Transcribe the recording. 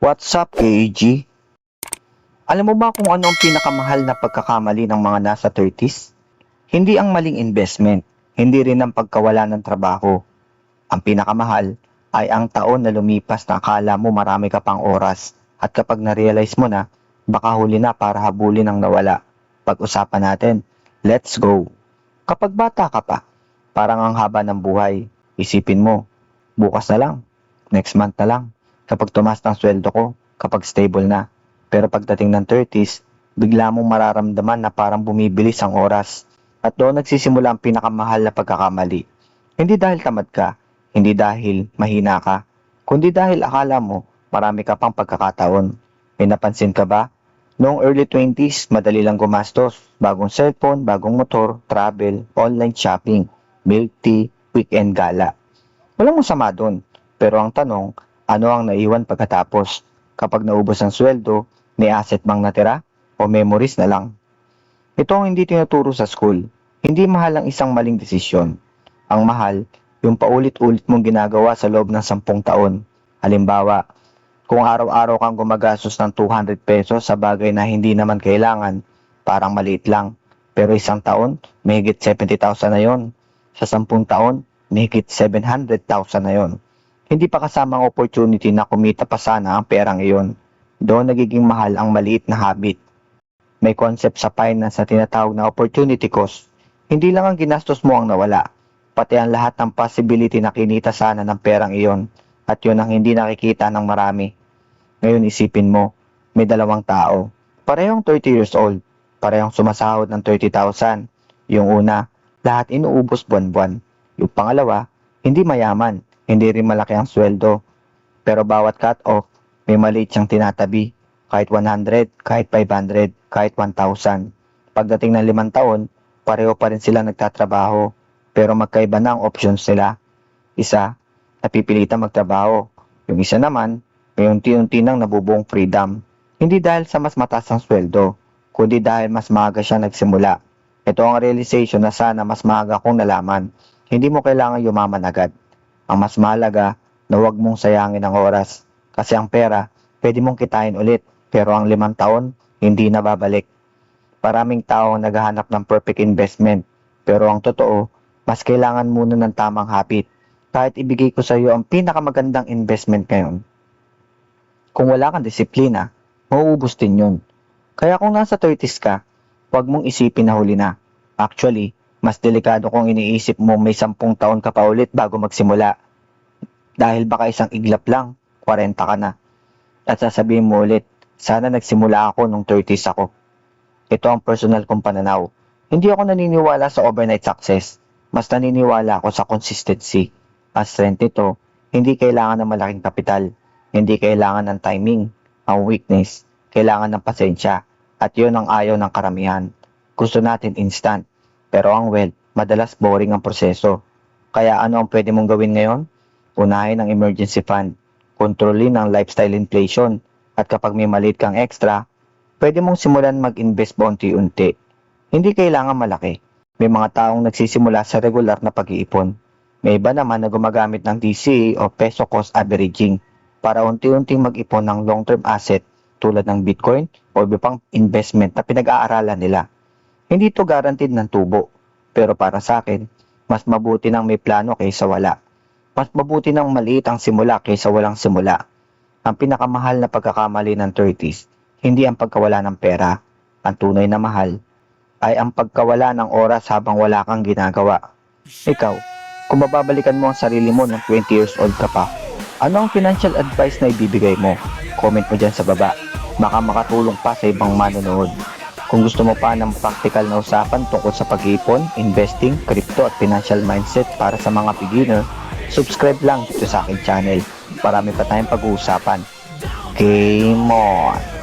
What's up, KG? Alam mo ba kung ano ang pinakamahal na pagkakamali ng mga nasa 30s? Hindi ang maling investment, hindi rin ang pagkawala ng trabaho. Ang pinakamahal ay ang taon na lumipas na akala mo marami ka pang oras at kapag na-realize mo na, baka huli na para habulin ang nawala. Pag-usapan natin, let's go! Kapag bata ka pa, parang ang haba ng buhay. Isipin mo, bukas na lang, next month na lang, kapag tumaas ng sweldo ko, kapag stable na. Pero pagdating ng 30s, bigla mong mararamdaman na parang bumibilis ang oras. At doon nagsisimula ang pinakamahal na pagkakamali. Hindi dahil tamad ka, hindi dahil mahina ka, kundi dahil akala mo marami ka pang pagkakataon. May napansin ka ba? Noong early 20s, madali lang gumastos. Bagong cellphone, bagong motor, travel, online shopping, milk tea, weekend gala. Walang masama doon. Pero ang tanong, ano ang naiwan pagkatapos? Kapag naubos ang sweldo, may asset bang natira? O memories na lang? Ito ang hindi tinuturo sa school. Hindi mahal ang isang maling desisyon. Ang mahal, yung paulit-ulit mong ginagawa sa loob ng 10 taon. Halimbawa, kung araw-araw kang gumagastos ng 200 pesos sa bagay na hindi naman kailangan, parang maliit lang. Pero isang taon, may higit 70,000 na yon. Sa 10 taon, may higit 700,000 na yon. Hindi pa kasama ang opportunity na kumita pa sana ang perang iyon. Doon nagiging mahal ang maliit na habit. May concept sa finance na tinatawag na opportunity cost. Hindi lang ang ginastos mo ang nawala, pati ang lahat ng possibility na kinita sana ng perang iyon. At yun ang hindi nakikita ng marami. Ngayon isipin mo, may dalawang tao. Parehong 30 years old, parehong sumasahod ng 30,000. Yung una, lahat inuubos buwan-buwan. Yung pangalawa, hindi mayaman, hindi rin malaki ang sweldo. Pero bawat cut-off, may maliit siyang tinatabi. Kahit 100, kahit 500, kahit 1,000. Pagdating ng 5 taon, pareho pa rin sila nagtatrabaho. Pero magkaiba na ang options nila. Isa, napipilitan magtrabaho. Yung isa naman, may unti-unti nang nabubuong freedom. Hindi dahil sa mas mataas ang sweldo, kundi dahil mas maaga siya nagsimula. Ito ang realization na sana mas maaga kong nalaman. Hindi mo kailangan yumaman agad. Ang mas mahalaga na huwag mong sayangin ang oras. Kasi ang pera, pwede mong kitain ulit. Pero ang 5 taon, hindi na babalik. Maraming tao ang naghahanap ng perfect investment. Pero ang totoo, mas kailangan muna ng tamang habit. Kahit ibigay ko sa iyo ang pinakamagandang investment ngayon. Kung wala kang disiplina, mauubos din yun. Kaya kung nasa 30s ka, huwag mong isipin na huli na. Actually, mas delikado kung iniisip mo may 10 taon ka pa ulit bago magsimula. Dahil baka isang iglap lang, 40 ka na. At sasabihin mo ulit, sana nagsimula ako nung 30s ako. Ito ang personal kong pananaw. Hindi ako naniniwala sa overnight success. Mas naniniwala ako sa consistency. Ang strength nito, hindi kailangan ng malaking kapital. Hindi kailangan ng timing. Ang weakness, kailangan ng pasensya. At yun ang ayaw ng karamihan. Gusto natin instant. Pero ang wealth, madalas boring ang proseso. Kaya ano ang pwede mong gawin ngayon? Unahin ang emergency fund. Kontrolin ang lifestyle inflation. At kapag may maliit kang extra, pwede mong simulan mag-invest paunti-unti. Hindi kailangan malaki. May mga taong nagsisimula sa regular na pag-iipon. May iba naman na gumagamit ng DCA o peso cost averaging para unti-unting mag-ipon ng long-term asset tulad ng Bitcoin o iba pang investment na pinag-aaralan nila. Hindi ito guaranteed ng tubo. Pero para sa akin, mas mabuti nang may plano kaysa wala. Mas mabuti nang maliit ang simula kaysa walang simula. Ang pinakamahal na pagkakamali ng 30s, hindi ang pagkawala ng pera. Ang tunay na mahal ay ang pagkawala ng oras habang wala kang ginagawa. Ikaw, kung mababalikan mo ang sarili mo ng 20 years old ka pa, ano ang financial advice na ibibigay mo? Comment mo dyan sa baba. Baka makatulong pa sa ibang manonood. Kung gusto mo pa ng practical na usapan tungkol sa pag-iipon, investing, crypto at financial mindset para sa mga beginner, subscribe lang dito sa aking channel. Marami pa tayong pag-uusapan. Game on!